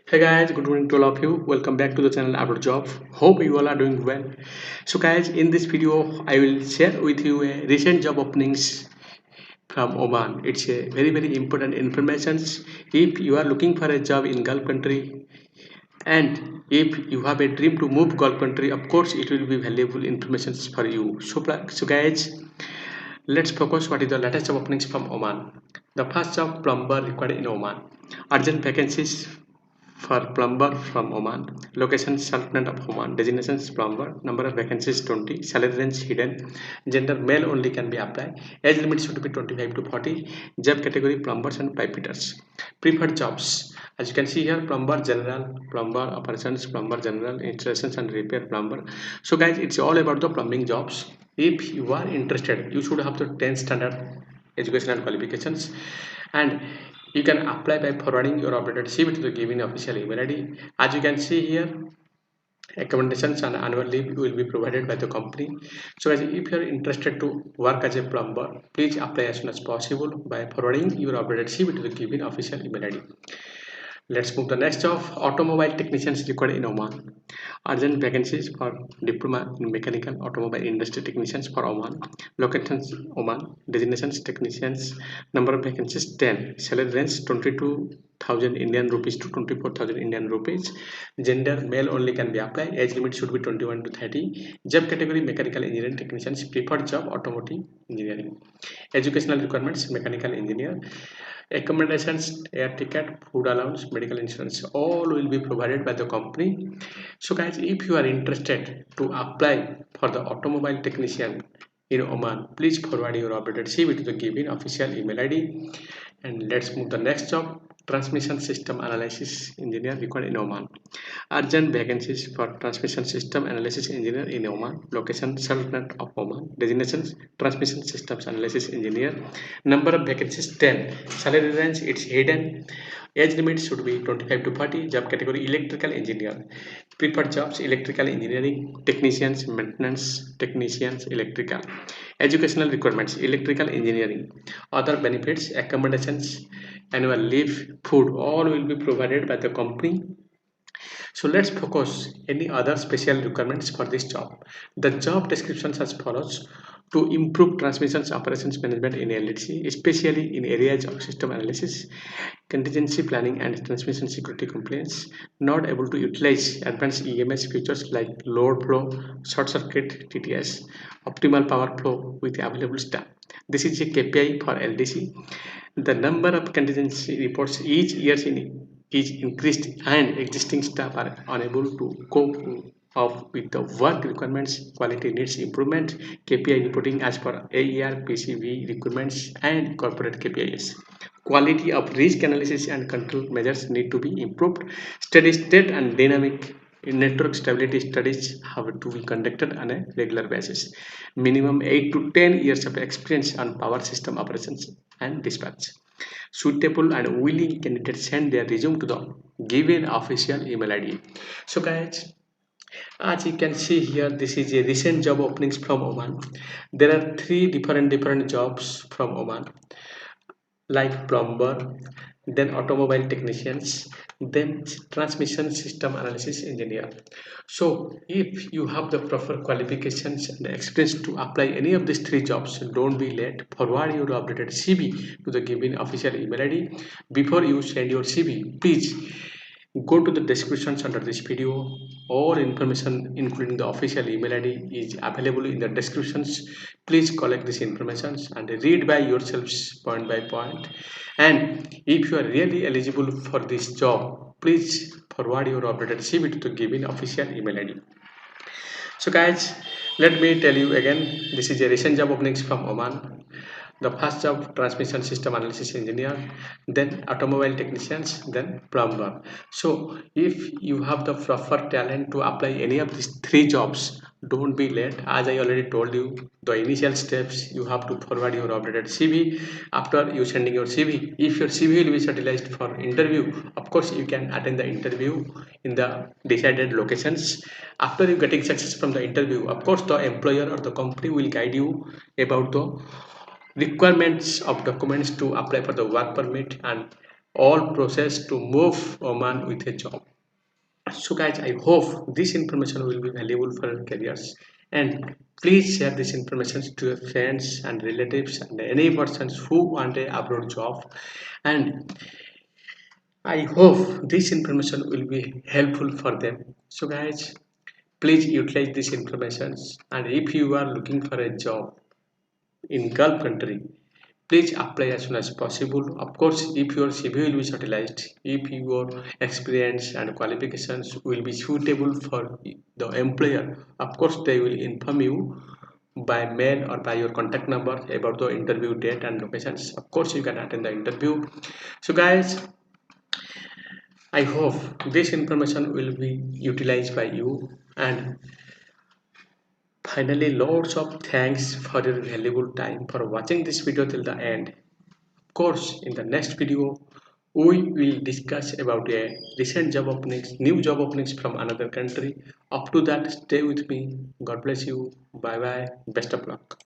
Hey guys, good morning to all of you. Welcome back to the channel About Job. Hope you all are doing well. So guys, in this video, I will share with you a recent job openings from Oman. It's a very important information. If you are looking for a job in Gulf country and if you have a dream to move Gulf country, of course, it will be valuable information for you. So guys, let's focus what is the latest job openings from Oman. The first job plumber required in Oman. Urgent vacancies for plumber from Oman. Location Sultanate of Oman. Designations plumber. Number of vacancies 20. Salary range hidden. Gender male only can be applied. Age limit should be 25 to 40. Job category plumbers and pipe fitters. Preferred jobs. As you can see here, plumber general, plumber operations, plumber general, installations and repair plumber. So guys, it's all about the plumbing jobs. If you are interested, you should have the 10th standard education and qualifications, and you can apply by forwarding your updated CV to the given official email ID. As you can see here, accommodations and annual leave will be provided by the company. So guys, if you are interested to work as a plumber, please apply as soon as possible by forwarding your updated CV to the given official email ID. Let's move the next job. Automobile technicians required in Oman. Urgent vacancies for diploma in mechanical automobile industry technicians for Oman. Locations Oman. Designations technicians. Number of vacancies 10. Salary range 22,000 Indian rupees to 24,000 Indian rupees. Gender male only can be applied. Age limit should be 21 to 30. Job category mechanical engineering technicians. Preferred job automotive engineering. Educational requirements mechanical engineer. Accommodations, air ticket, food allowance, medical insurance, all will be provided by the company. So guys, if you are interested to apply for the automobile technician in Oman, please forward your updated CV to the given official email ID. And let's move the next job. Transmission system analysis engineer required in Oman. Urgent vacancies for transmission system analysis engineer in Oman. Location Sultanate of Oman. Designations transmission systems analysis engineer. Number of vacancies 10. Salary range it's hidden. Age limit should be 25 to 40. Job category electrical engineer. Preferred jobs electrical engineering technicians, maintenance technicians, electrical. Educational requirements electrical engineering. Other benefits accommodations, annual leave, food, all will be provided by the company. So let's focus any other special requirements for this job. The job descriptions as follows: to improve transmissions operations management in LHC, especially in areas of system analysis, contingency planning and transmission security compliance, not able to utilize advanced EMS features like load flow, short circuit TTS, optimal power flow with available staff. This is a KPI for LDC. The number of contingency reports each year is increased and existing staff are unable to cope up with the work requirements. Quality needs improvement. KPI reporting as per AER, PCV requirements and corporate KPIs. Quality of risk analysis and control measures need to be improved. Steady state and dynamic network stability studies have to be conducted on a regular basis. Minimum 8 to 10 years of experience on power system operations and dispatch. Suitable and willing candidates send their resume to the given official email ID. So guys, as you can see here, this is a recent job openings from Oman. There are three different jobs from Oman, like plumber, then automobile technicians, then transmission system analysis engineer. So if you have the proper qualifications and experience to apply any of these three jobs, don't be late. Forward your updated CV to the given official email ID. Before you send your CV, please go to the descriptions under this video. All information including the official email ID is available in the descriptions. Please collect this information and read by yourselves point by point. And if you are really eligible for this job, please forward your updated CV to the given official email ID. So guys, let me tell you again, this is a recent job openings from Oman. The first job transmission system analysis engineer, then automobile technicians, then plumber. So if you have the proper talent to apply any of these three jobs, don't be late. As I already told you, the initial steps, you have to forward your updated CV. After you sending your CV, if your CV will be utilized for interview, of course you can attend the interview in the decided locations. After you getting success from the interview, of course the employer or the company will guide you about the requirements of documents to apply for the work permit and all process to move Oman with a job. So guys, I hope this information will be valuable for your careers, and please share this information to your friends and relatives and any persons who want a abroad job. And I hope this information will be helpful for them. So guys, please utilize this information, and if you are looking for a job in Gulf country, please apply as soon as possible. Of course, if your CV will be utilized, if your experience and qualifications will be suitable for the employer, of course they will inform you by mail or by your contact number about the interview date and locations. Of course, you can attend the interview. So guys, I hope this information will be utilized by you. And finally, lots of thanks for your valuable time for watching this video till the end. Of course, in the next video, we will discuss about a recent job openings, new job openings from another country. Up to that, stay with me. God bless you. Bye bye. Best of luck.